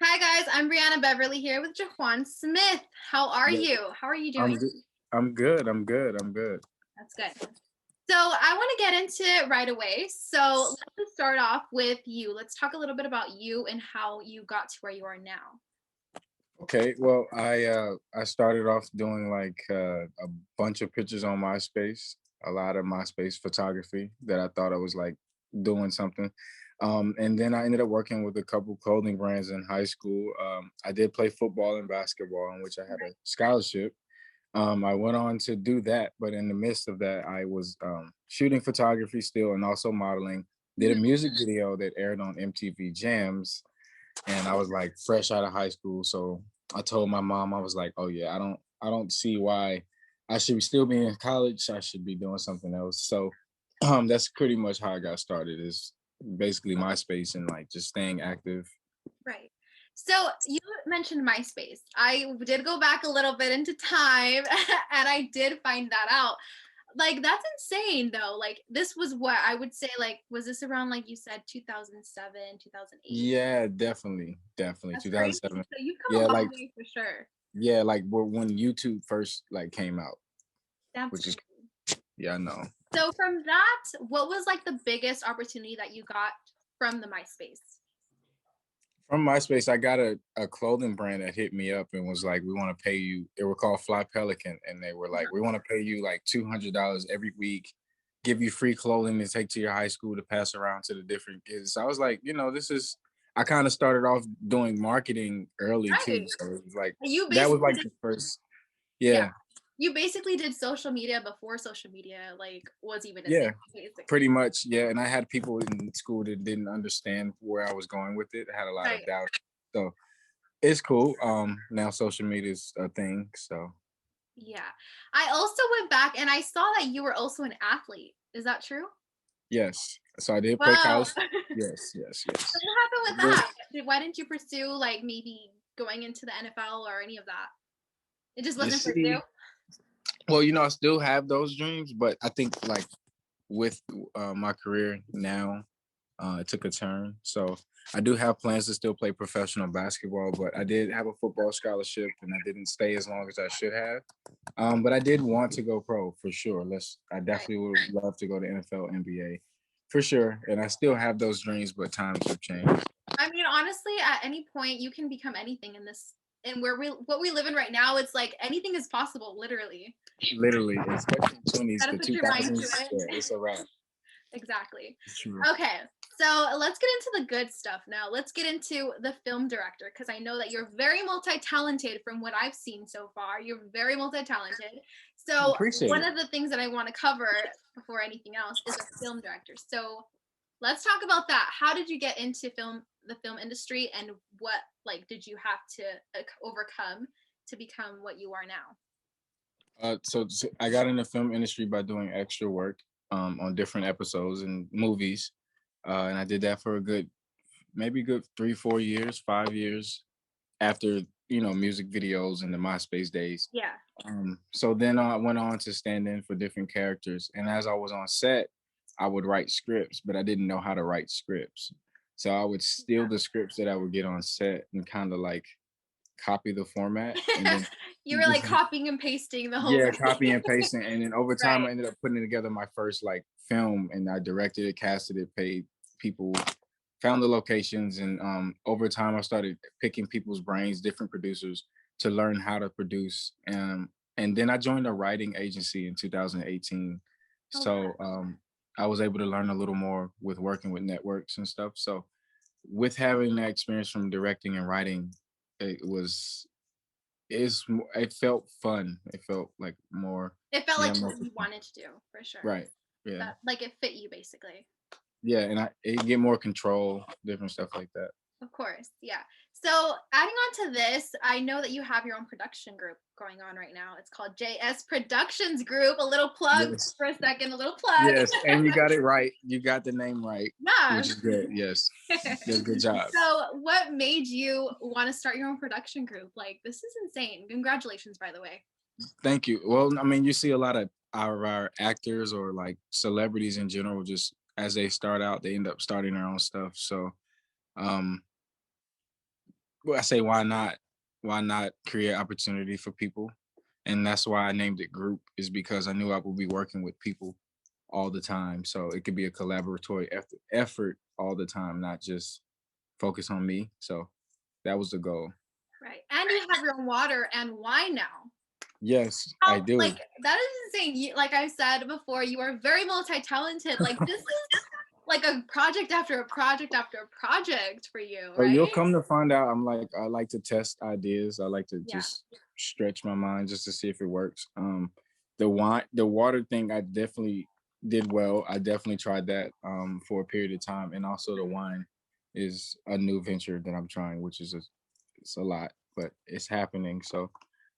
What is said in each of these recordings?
Hi guys, I'm Briana Beverly here with Jejuansmith. How are Yeah, you? How are you I'm doing? good. I'm good. I'm good. I'm good. That's good. So I want to get into it right away. So let's just start off with you. Let's talk a little bit about you and how you got to where you are now. Okay. Well, I started off doing like a bunch of pictures on MySpace, a lot of MySpace photography that I thought I was like doing something. And then I ended up working with a couple clothing brands in high school. I did play football and basketball, in which I had a scholarship. I went on to do that, but in the midst of that, I was shooting photography still and also modeling. Did a Mhm. music video that aired on MTV Jams, and I was like fresh out of high school. So I told my mom, I was like, "Oh yeah, I don't see why I should still be in college. I should be doing something else." So that's pretty much how I got started. Is basically MySpace and like just staying active. Right. So you mentioned MySpace. I did go back a little bit into time and I did find that out. Like that's insane though. Like this was what I would say like was this around like you said 2007, 2008? Yeah, definitely. That's crazy. 2007. So you've come Yeah, a long like way for sure. yeah, like when YouTube first like came out, That's which is crazy. yeah, I know. So from that, what was like the biggest opportunity that you got from the MySpace? From MySpace, I got a clothing brand that hit me up and was like, "We want to pay you." They were called Fly Pelican, and they were like, Uh-huh. "We want to pay you like $200 every week, give you free clothing to take to your high school to pass around to the different kids." So I was like, this is. I kind of started off doing marketing early too, Right. so it was like You that was basically like did the first. yeah. Yeah, You basically did social media before social media like was even a thing, yeah, pretty basically. much. Yeah, and I had people in school that didn't understand where I was going with it. I had a lot of Right. doubt. So it's cool. Now social media is a thing. So Yeah. I also went back and I saw that you were also an athlete. Is that true? yes. So I did play Wow. college. Yes, yes, So yes. what happened I with did. that? Why didn't you pursue like maybe going into the NFL or any of that? It just You wasn't for you? see, well, I still have those dreams, but I think like with my career now, it took a turn. So I do have plans to still play professional basketball, but I did have a football scholarship and I didn't stay as long as I should have. But I did want to go pro for sure. I Right. definitely would love to go to NFL, NBA for sure. And I still have those dreams, but times have changed. I mean, honestly, at any point you can become anything in this and where we what we live in right now, it's like anything is possible, literally. Literally, especially in twenties, Gotta the put two your mind to thousands. Yeah, it. it's a wrap. Exactly. It's true. Okay, so let's get into the good stuff now. Let's get into the film director because I know that you're very multi-talented from what I've seen so far. You're very multi-talented. So Appreciate one it. of the things that I want to cover before anything else is a film director. So let's talk about that. How did you get into the film industry, and what like did you have to overcome to become what you are now? So I got in the film industry by doing extra work on different episodes and movies, and I did that for a maybe good 3, 4 years, 5 years after music videos and the MySpace days. Yeah. So then I went on to stand in for different characters, and as I was on set, I would write scripts, but I didn't know how to write scripts. So I would steal the scripts that I would get on set and kind of like copy the format, and then You were like copying and pasting the whole yeah, movie. copy and pasting, and then over time, Right. I ended up putting together my first like film, and I directed it, casted it, paid people, found the locations, and over time, I started picking people's brains, different producers, to learn how to produce. And then I joined a writing agency in 2018, Oh, wow. so I was able to learn a little more with working with networks and stuff. So with having that experience from directing and writing, it was it felt fun. It felt like more, It felt yeah, like more what you fun. wanted to do, for sure. Right. Yeah. That like it fit you basically. Yeah, and it get more control, different stuff like that. Of course, yeah. So adding on to this, I know that you have your own production group going on right now. It's called JS Productions Group. A little plug Yes. for a second, a little plug. Yes, and you got it right. You got the name right, which Yeah. is good. Yes. Yeah, good job. So what made you want to start your own production group? Like this is insane. Congratulations, by the way. Thank you. Well, I mean, you see a lot of our actors or like celebrities in general, just as they start out, they end up starting their own stuff. So, um, I say why not? Why not create opportunity for people? And that's why I named it group, is because I knew I would be working with people all the time. So it could be a collaboratory effort all the time, not just focus on me. So that was the goal. Right. And you have your own water and wine now. Yes, I How, do. like, that is insane. Like I said before, you are very multi-talented. Like, this is like a project after a project after a project for you, So you'll right? come to find out, I like to test ideas. I like to Yeah. just stretch my mind just to see if it works. The water thing, I definitely did well. I definitely tried that for a period of time, and also the wine is a new venture that I'm trying, which is it's a lot, but it's happening. So,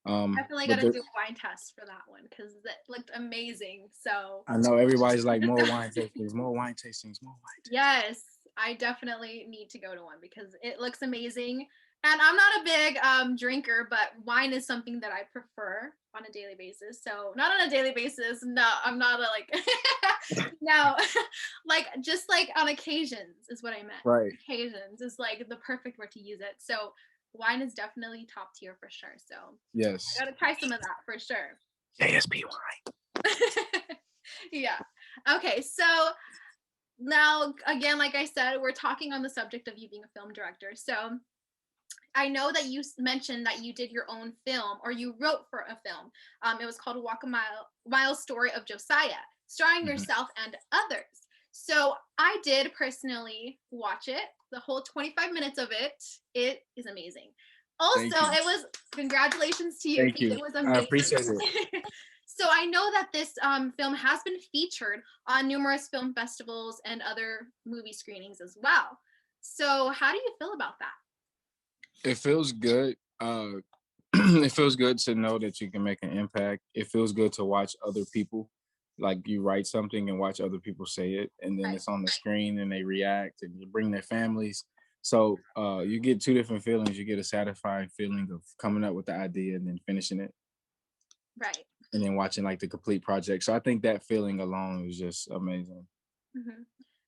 Definitely got but to do a wine test for that one because it looked amazing. So, I know everybody's like more wine tastings, more wine. yes, I definitely need to go to one because it looks amazing. And I'm not a big drinker, but wine is something that I prefer on a daily basis. So not on a daily basis. No, I'm not a like no, like just like on occasions is what I meant. Right. Occasions is like the perfect word to use it. So wine is definitely top tier for sure. So Yes. I gotta try some of that for sure. JSP wine. Yeah. Okay. So now again, like I said, we're talking on the subject of you being a film director. So I know that you mentioned that you did your own film or you wrote for a film. It was called Walk a Mile Story of Josiah, starring Mhm. yourself and others. So I did personally watch it, the whole 25 minutes of it. It is amazing. Also, Thank you. it was congratulations to you Thank because you. it was I amazing. appreciate it. So I know that this film has been featured on numerous film festivals and other movie screenings as well. So how do you feel about that? It feels good. It feels good to know that you can make an impact. It feels good to watch other people, like you write something and watch other people say it, and then Right. it's on the screen and they react and you bring their families. So you get two different feelings. You get a satisfying feeling of coming up with the idea and then finishing it, Right. and then watching like the complete project. So I think that feeling alone is just amazing. Hmm.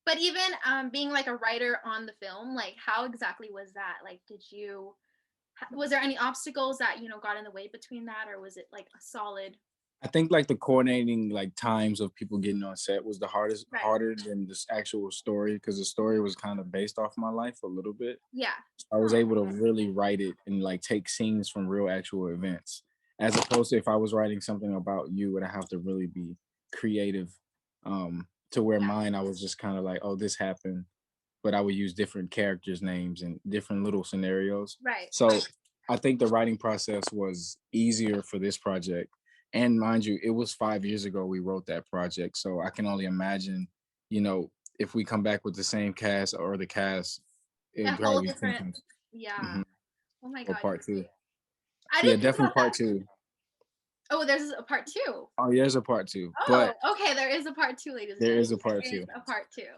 But even being like a writer on the film, like how exactly was that? Like, was there any obstacles that, got in the way between that, or was it like a solid? I think like the coordinating like times of people getting on set was the hardest, Right. harder than this actual story, because the story was kind of based off my life a little bit. Yeah. I was able to really write it and like take scenes from real actual events, as opposed to if I was writing something about you, would I have to really be creative, to where Yeah. mine I was just kind of like, oh, this happened, but I would use different characters' names and different little scenarios. Right. So I think the writing process was easier for this project. And mind you, it was 5 years ago we wrote that project. So I can only imagine, you know, if we come back with the same cast or the cast, A it'd whole probably be 10 different. times. Yeah. Mhm. Oh my Or God. part two. I Yeah, didn't think definitely about part that. two. Oh, there's a part two. Oh, yeah, there's a part two. Oh, But okay. There is a part two, ladies and there gentlemen. is a part There is two. a part two.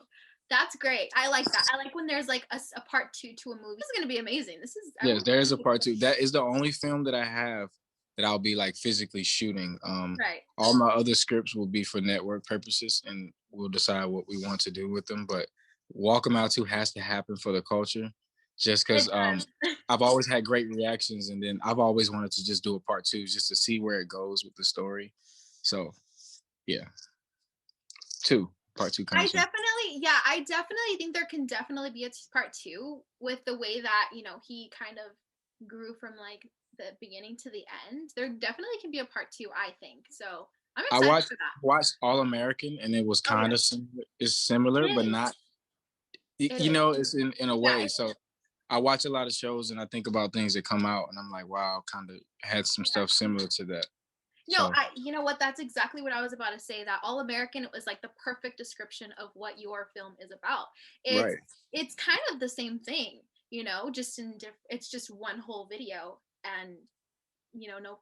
That's great. I like that. I like when there's like a part two to a movie. This is gonna be amazing. This is. I Yes, want. there is a part two. That is the only film that I have that I'll be like physically shooting. Right. All my other scripts will be for network purposes, and we'll decide what we want to do with them. But Walk 'Em Out 2 has to happen for the culture, just It because does. I've always had great reactions, and then I've always wanted to just do a part two just to see where it goes with the story. So yeah, two part two coming soon. I definitely think there can definitely be a part two with the way that, he kind of grew from like the beginning to the end. There definitely can be a part two, I think. So I'm I excited watched for that. watched All American, and it was Oh kind yeah, of it's similar, it but is. not. It You is. know, it's in a Yeah, way. it So is. I watch a lot of shows and I think about things that come out, and I'm like, wow, kind of had some Yeah. stuff similar to that. No, So you know what? That's exactly what I was about to say. That All American was like the perfect description of what your film is about. It's right, it's kind of the same thing, just in it's just one whole video and no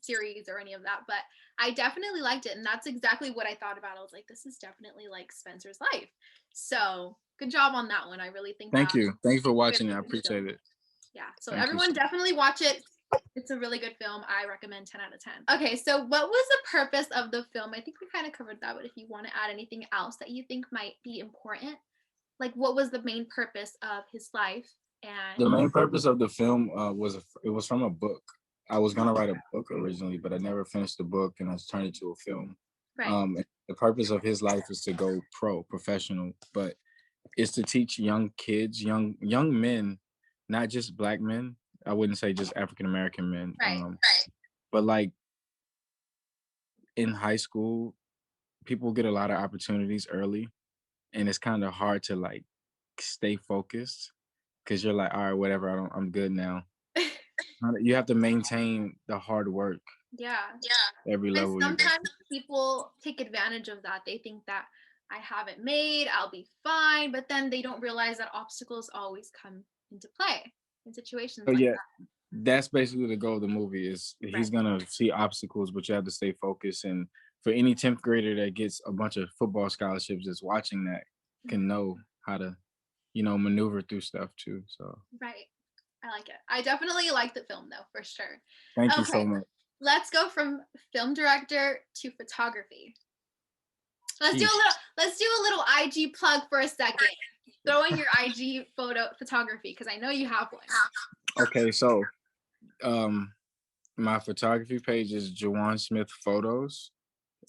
series or any of that. But I definitely liked it, and that's exactly what I thought about. I was like, this is definitely like Spencer's life. So good job on that one. I really think that thank you for good watching it. I looking film. appreciate it. Yeah. So Thank you. everyone definitely watch it. It's a really good film. I recommend 10 out of 10. Okay, so what was the purpose of the film? I think we kind of covered that, but if you want to add anything else that you think might be important, like what was the main purpose of his life And The main purpose of the film it was from a book. I was gonna write a book originally, but I never finished the book, and I turned it to a film. right, The purpose of his life is to go professional, but it's to teach young kids, young men, not just black men. I wouldn't say just African American men, right, but like in high school, people get a lot of opportunities early, and it's kind of hard to like stay focused because you're like, all right, whatever, I'm good now. You have to maintain the hard work yeah. every And level you go. sometimes people take advantage of that. They think that I have it made, I'll be fine, but then they don't realize that obstacles always come into play in situations So like yeah, that's basically the goal of the movie is that. Right. he's gonna see obstacles, but you have to stay focused. And for any 10th grader that gets a bunch of football scholarships just watching that can know how to, maneuver through stuff too. So Right. I like it. I definitely like the film though, for sure. thank you so Okay, much. let's go from film director to photography. Let's do a Sheesh. little IG plug for a second. Throw in your IG photography because I know you have one. Okay, so my photography page is Jejuansmith Photos.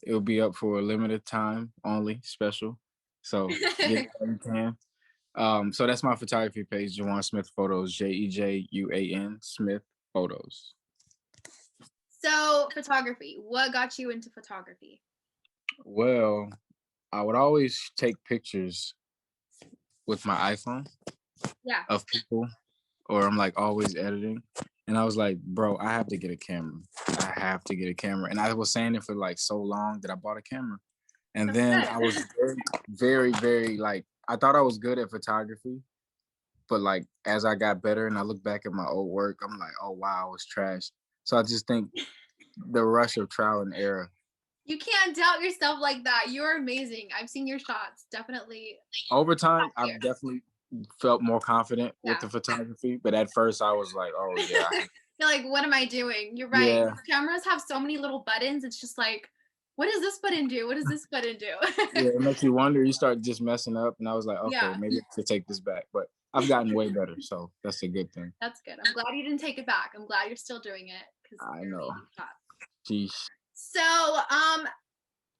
It'll be up for a limited time only, special. So get it when you can. So that's my photography page, Jejuansmith Photos, Jejuan Smith Photos. So, photography. What got you into photography? Well, I would always take pictures with my iPhone Yeah. of people, or I'm like always editing. And I was like, bro, I have to get a camera. I have to get a camera. And I was saying it for like so long that I bought a camera. And That's then good. I was very, very, very like, I thought I was good at photography. But like, as I got better and I look back at my old work, I'm like, oh, wow, I was trash. So I just think the rush of trial and error. You can't doubt yourself like that. You're amazing. I've seen your shots. Definitely. Over time, Here. I've definitely felt more confident with Yeah. the photography. But at first, I was like, oh, yeah. You're like, what am I doing? You're right. Yeah. Cameras have so many little buttons. It's just like, what does this button do? What does this button do? Yeah, it makes you wonder. You start just messing up. And I was like, okay, Yeah, maybe I should take this back. But I've gotten way better. So that's a good thing. that's good. I'm glad you didn't take it back. I'm glad you're still doing it because I you're know. amazing shots. Jeez. So,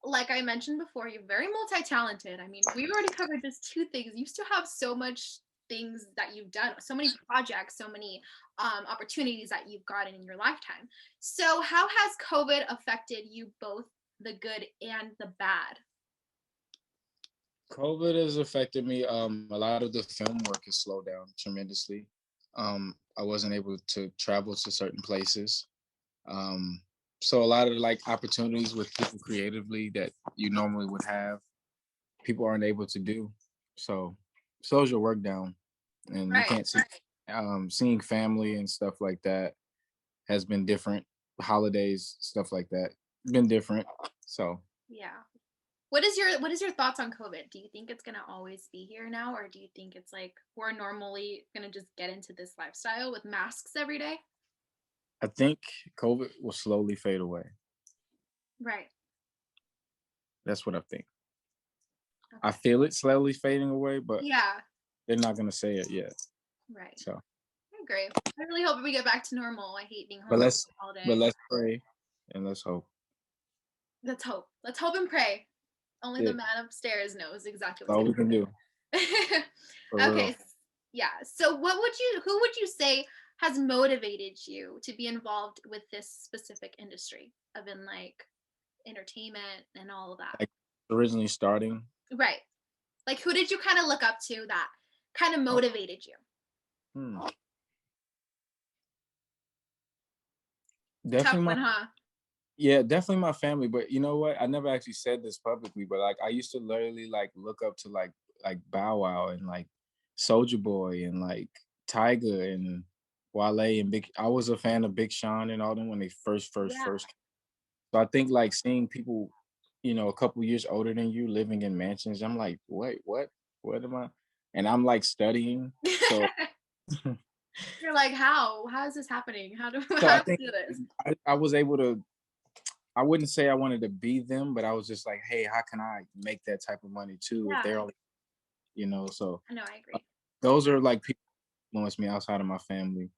like I mentioned before, you're very multi-talented. I mean, we already covered just two things. You still have so much things that you've done, so many projects, so many opportunities that you've gotten in your lifetime. So, how has COVID affected you both the good and the bad? COVID has affected me. A lot of the film work has slowed down tremendously. I wasn't able to travel to certain places. Um, so a lot of like opportunities with people creatively that you normally would have, people aren't able to do. So slows your work down, and you Right. can't see. Seeing family and stuff like that has been different. Holidays, stuff like that, been different. So Yeah. What is your thoughts on COVID? Do you think it's gonna always be here now, or do you think it's like we're normally gonna just get into this lifestyle with masks every day? I think COVID will slowly fade away. Right. That's what I think. I Okay. feel it slowly fading away, but Yeah. they're not gonna say it yet. Right. So, I agree. I really hope we get back to normal. I hate being but home let's all but day. let's pray and let's hope. Let's hope. Let's hope and pray. Only Yeah, the man upstairs knows exactly that's what's all we can do going for on. real. Okay. Yeah. So who would you say has motivated you to be involved with this specific industry of in like entertainment and all of that? Like originally starting, Right. Like who did you kind of look up to that kind of motivated you? hmm, Tough definitely my one, huh? yeah, definitely my family. But you know what? I never actually said this publicly, but like I used to literally like look up to like Bow Wow and like Soldier Boy and like Tiger and Wale and Big. I was a fan of Big Sean and all them when they Yeah. first. So I think like seeing people, a couple years older than you living in mansions, I'm like, wait, what? What am I? And I'm like studying. So You're like, how? How is this happening? so How I do think we do this? I was able to. I wouldn't say I wanted to be them, but I was just like, hey, how can I make that type of money too if Yeah. they're only, so I know, I agree. those are like people, influenced me outside of my family.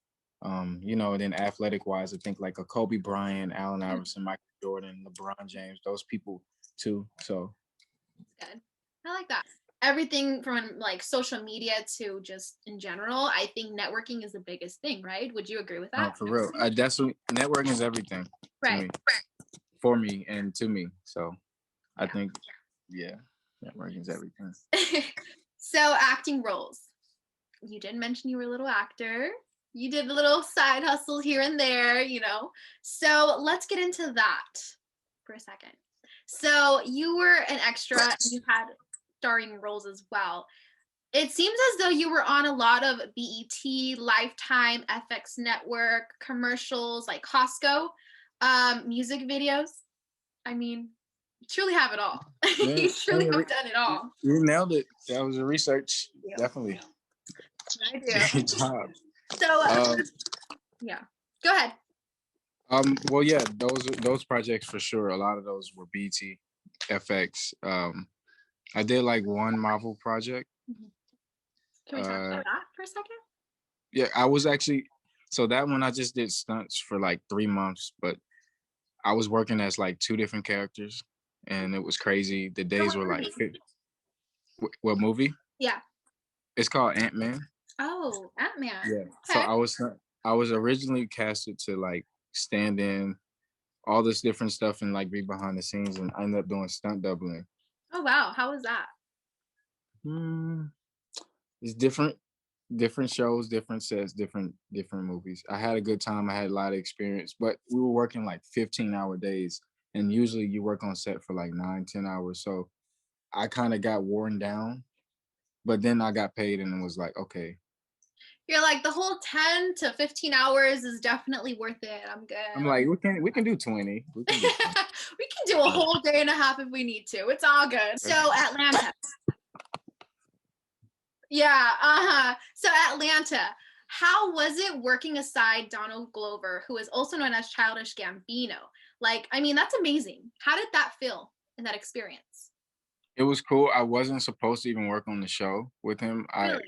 You know, then athletic wise, I think like a Kobe Bryant, Allen Iverson, Michael Jordan, LeBron James, those people too. So Good. I like that. Everything from like social media to just in general, I think networking is the biggest thing, right? Would you agree with no, that? for real, I definitely networking is everything to Right. me, for me, and to me. So I Yeah. think, yeah, networking is everything. So acting roles. You did mention you were a little actor. You did a little side hustle here and there, you know. So let's get into that for a second. So you were an extra, and you had starring roles as well. It seems as though you were on a lot of BET, Lifetime, FX Network, commercials like Costco, music videos. I mean, you truly have it all. Yeah, You truly have done it all. you nailed it. That was a research, Yeah. definitely. I do. Good job. So, yeah, go ahead. Well, yeah, those projects for sure. A lot of those were BT, FX. I did like one Marvel project. Can we talk about that for a second? Yeah, I was actually, so that one I just did stunts for like 3 months, but I was working as like two different characters, and it was crazy. The days were like, what movie? Yeah. It's called Ant-Man. Oh, Ant-Man. Yeah. Okay. So I was originally casted to like stand in all this different stuff and like be behind the scenes, and I ended up doing stunt doubling. Oh wow, how was that? It's different shows, different sets, different movies. I had a good time. I had a lot of experience, but we were working like 15-hour days, and usually you work on set for like 9-10 hours. So I kind of got worn down, but then I got paid and it was like, okay. You're like, the whole 10 to 15 hours is definitely worth it. I'm good. I'm like, we can do 20. We can do 20. We can do a whole day and a half if we need to. It's all good. So Atlanta. Yeah, So Atlanta, how was it working aside Donald Glover, who is also known as Childish Gambino? Like, I mean, that's amazing. How did that feel in that experience? It was cool. I wasn't supposed to even work on the show with him. Really?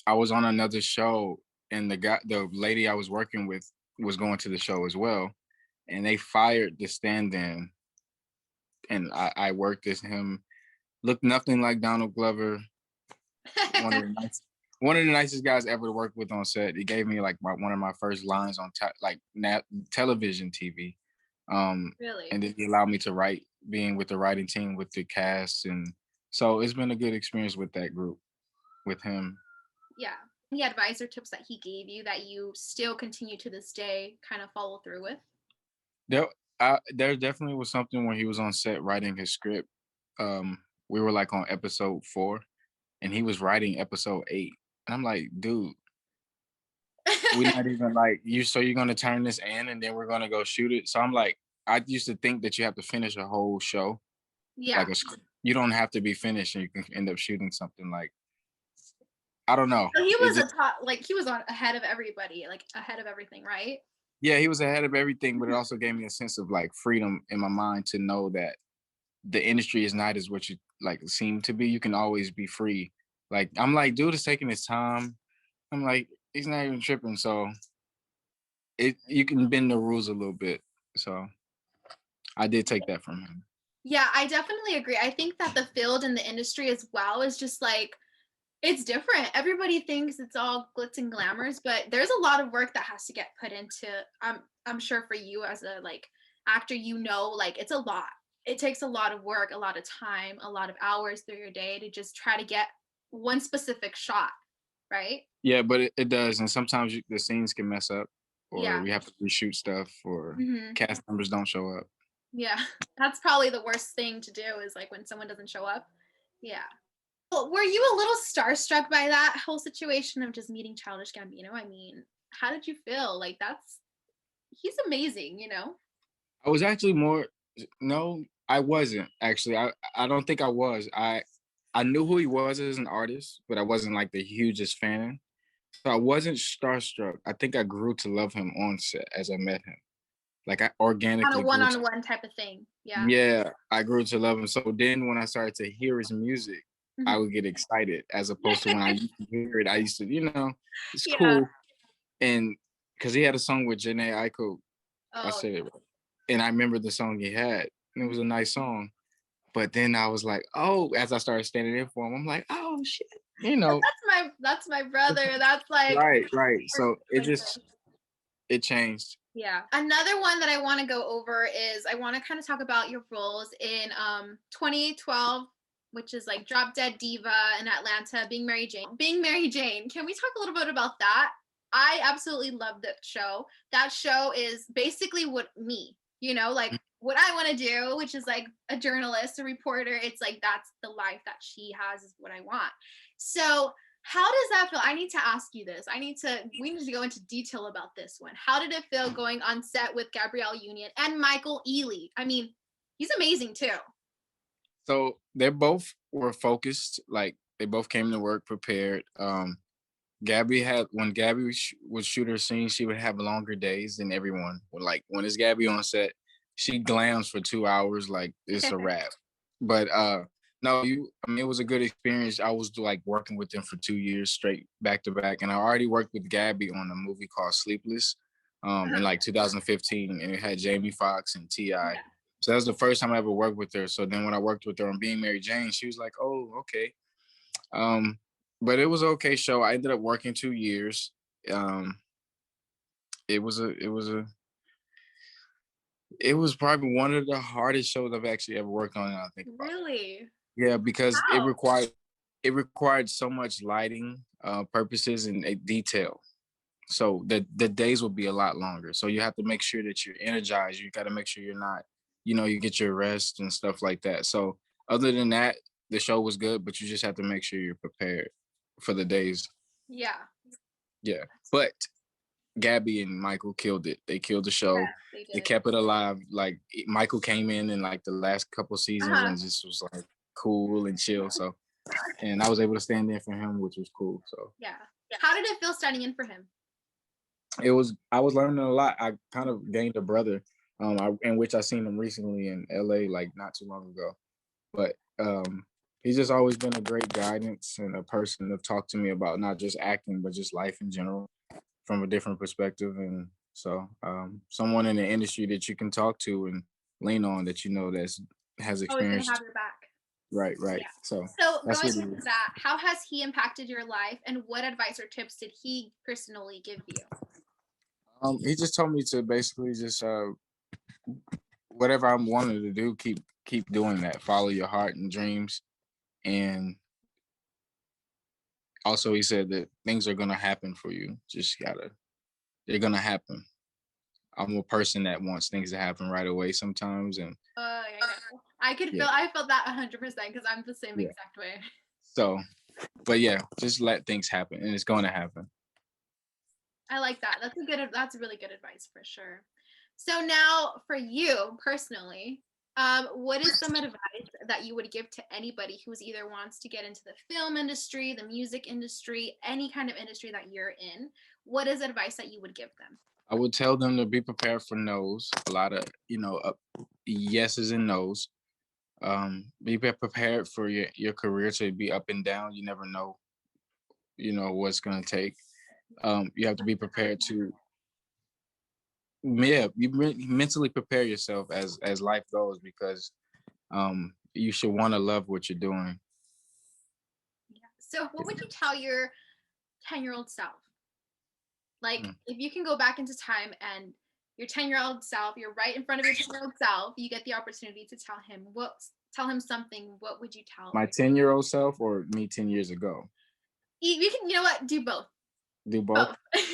I was on another show, and the lady I was working with was going to the show as well, and they fired the stand-in, and I worked as him. Looked nothing like Donald Glover. One of the nicest guys ever to work with on set. He gave me like one of my first lines on television TV. Really? And then he allowed me to write, being with the writing team with the cast, and so it's been a good experience with that group, with him. Yeah. Any advice or tips that he gave you that you still continue to this day kind of follow through with? There definitely was something when he was on set writing his script. We were like on episode 4, and he was writing episode 8, and I'm like, dude, we're not even like you. So you're gonna turn this in, and then we're gonna go shoot it. So I'm like, I used to think that you have to finish a whole show, Yeah. like a script. You don't have to be finished, and you can end up shooting something like, I don't know. So he was he was on ahead of everybody, like ahead of everything, right? Yeah, he was ahead of everything, but it also gave me a sense of like freedom in my mind to know that the industry is not as what you like seem to be. You can always be free. Like I'm like, dude is taking his time. I'm like, he's not even tripping. So you can bend the rules a little bit. So I did take that from him. Yeah, I definitely agree. I think that the field and the industry as well is just like, it's different. Everybody thinks it's all glitz and glamours, but there's a lot of work that has to get put into. I'm sure for you as a like actor, you know, like it's a lot. It takes a lot of work, a lot of time, a lot of hours through your day to just try to get one specific shot, right? Yeah, but it does, and sometimes the scenes can mess up, or Yeah. we have to reshoot stuff, or cast members don't show up. Yeah, that's probably the worst thing to do is like when someone doesn't show up. Yeah. Well, were you a little starstruck by that whole situation of just meeting Childish Gambino? I mean, how did you feel? Like he's amazing, you know? I was actually no, I wasn't actually. I don't think I was. I knew who he was as an artist, but I wasn't like the hugest fan. So I wasn't starstruck. I think I grew to love him on set as I met him. Like I On a organically grew to, one-on-one type of thing. Yeah. yeah, I grew to love him. So then when I started to hear his music, I Mhm. would get excited as opposed to when I used to hear it. I used to, it's Yeah. cool. And because he had a song with Janae Aiko, I Oh, said it right. And I remember the song he had, and it was a nice song. But then I was like, oh, as I started standing in for him, I'm like, oh shit, that's my brother. That's like right, right. first So it changed. yeah. Another one that I want to go over is I want to kind of talk about your roles in 2012, which is like Drop Dead Diva in Atlanta, Being Mary Jane. Being Mary Jane. Can we talk a little bit about that? I absolutely love that show. That show is basically like what I want to do, which is like a journalist, a reporter. It's like that's the life that she has is what I want. So how does that feel? I need to ask you this. We need to go into detail about this one. How did it feel going on set with Gabrielle Union and Michael Ealy? I mean, he's amazing too. So they both were focused, like they both came to work prepared. Gabby had when Gabby would shoot her scene, she would have longer days than everyone. Like when it's Gabby on set, she glams for 2 hours, like it's a wrap. But no, I mean it was a good experience. I was like working with them for 2 years straight back to back. And I already worked with Gabby on a movie called Sleepless in like 2015, and it had Jamie Foxx and T.I. Yeah. So that was the first time I ever worked with her. So then when I worked with her on Being Mary Jane, she was like, oh, okay. Um, but it was an okay show. I ended up working 2 years. Um, it was probably one of the hardest shows I've actually ever worked on. Now I think about it. Really? Yeah, because Wow. it required so much lighting purposes and detail. So the days will be a lot longer. So you have to make sure that you're energized. You got to make sure you're not, you get your rest and stuff like that. So other than that, the show was good, but you just have to make sure you're prepared for the days. Yeah. Yeah. But Gabby and Michael killed it. They killed the Yeah, show. they They did. kept it alive. Like Michael came in like the last couple seasons Uh-huh. and just was like cool and chill. So, and I was able to stand in for him, which was cool. So Yeah. How did it feel standing in for him? I was learning a lot. I kind of gained a brother, in which I seen him recently in LA, like not too long ago. But he's just always been a great guidance and a person to talk to me about not just acting, but just life in general from a different perspective. And so someone in the industry that you can talk to and lean on that that's has Always gonna have experienced. your back. Right. Yeah. So So that's going what it into is. that, how has he impacted your life and what advice or tips did he personally give you? He just told me to basically just whatever I'm wanting to do, keep doing that. Follow your heart and dreams. And also he said that things are gonna happen for you. They're gonna happen. I'm a person that wants things to happen right away sometimes. And Yeah. yeah, I felt that 100% because I'm the same yeah. exact way. So but yeah, just let things happen and it's gonna happen. I like that. That's really good advice for sure. So now for you personally, what is some advice that you would give to anybody who's either wants to get into the film industry, the music industry, any kind of industry that you're in? What is advice that you would give them? I would tell them to be prepared for no's, a lot of, yeses and no's. Be prepared for your career to be up and down. You never know, what's gonna take. You have to be prepared to, yeah, mentally prepare yourself as life goes because you should want to love what you're doing. Yeah. So what would you tell your 10-year-old self? Like Mm. if you can go back into time and your 10-year-old self, you're right in front of your 10-year-old self, you get the opportunity to tell him something, what would you tell My your 10-year-old self or me 10 years ago? you can, you know what, do both. Do both. Both.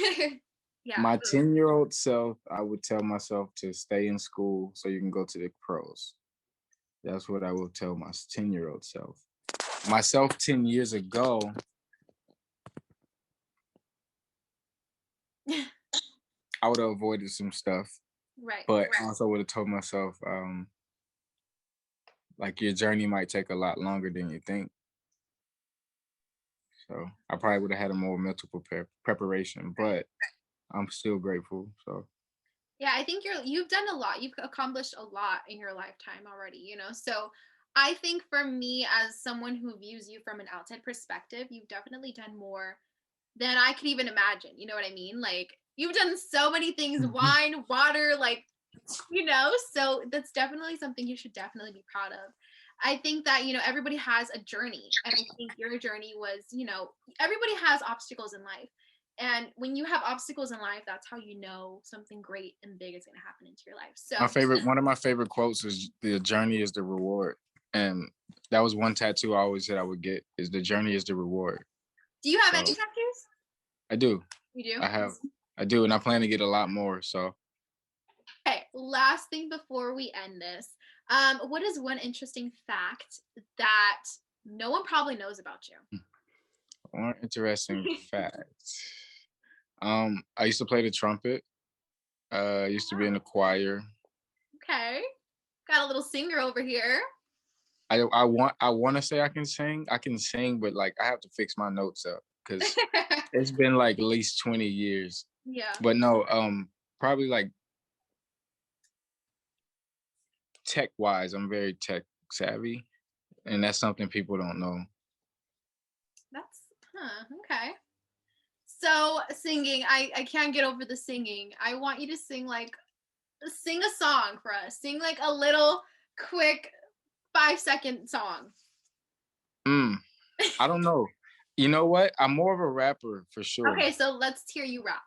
Yeah. My 10-year-old self, I would tell myself to stay in school so you can go to the pros. That's what I will tell my 10-year-old self. Myself 10 years ago, I would have avoided some stuff, Right. but I also would have told myself, like your journey might take a lot longer than you think. So I probably would have had a more mental preparation, but I'm still grateful. So Yeah, I think you've done a lot. You've accomplished a lot in your lifetime already, you know. So I think for me, as someone who views you from an outside perspective, you've definitely done more than I could even imagine. You know what I mean? Like, you've done so many things, wine, water, like, so that's definitely something you should definitely be proud of. I think that, everybody has a journey. And I think your journey was, everybody has obstacles in life. And when you have obstacles in life, that's how you know something great and big is going to happen into your life. So, One of my favorite quotes is the journey is the reward. And that was one tattoo I always said I would get is the journey is the reward. do you have So any tattoos? I do. You do? I do, and I plan to get a lot more. So Okay, last thing before we end this. What is one interesting fact that no one probably knows about you? one interesting fact. I used to play the trumpet. I used to be in the choir. Okay. Got a little singer over here. I want to say I can sing. I can sing, but like I have to fix my notes up because it's been like at least 20 years. Yeah. But no, probably like tech wise, I'm very tech savvy, and that's something people don't know. Okay. So singing, I can't get over the singing. I want you to sing a song for us. Sing like a little quick 5-second song. I don't know. You know what? I'm more of a rapper for sure. Okay, so let's hear you rap.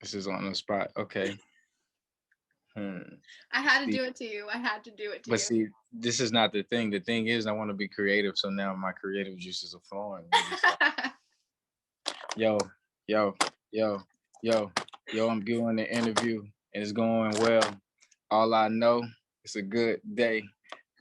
This is on the spot. Okay. I had to do it to you. I had to do it to But you. see, this is not the thing. The thing is, I want to be creative. So now my creative juices are flowing. Yo, yo, yo, yo, yo, I'm doing the interview and it's going well. All I know, it's a good day.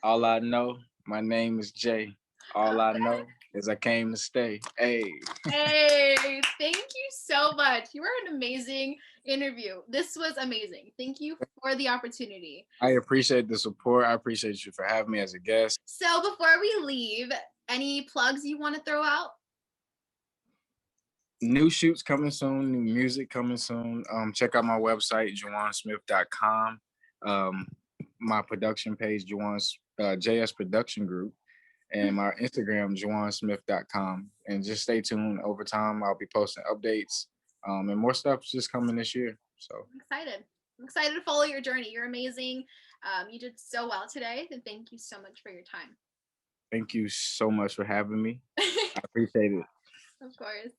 All I know, my name is Jay. All I know is I came to stay. Hey. Hey, thank you so much. You were an amazing interview. This was amazing. Thank you for the opportunity. I appreciate the support. I appreciate you for having me as a guest. So before we leave, any plugs you want to throw out? New shoots coming soon, new music coming soon. Check out my website, Jejuansmith.com. My production page, Jejuan's JS Production Group, and my Instagram, Jejuansmith.com. And just stay tuned. Over time, I'll be posting updates and more stuff's just coming this year. So I'm excited to follow your journey. You're amazing. You did so well today, and thank you so much for your time. Thank you so much for having me. I appreciate it. Of course.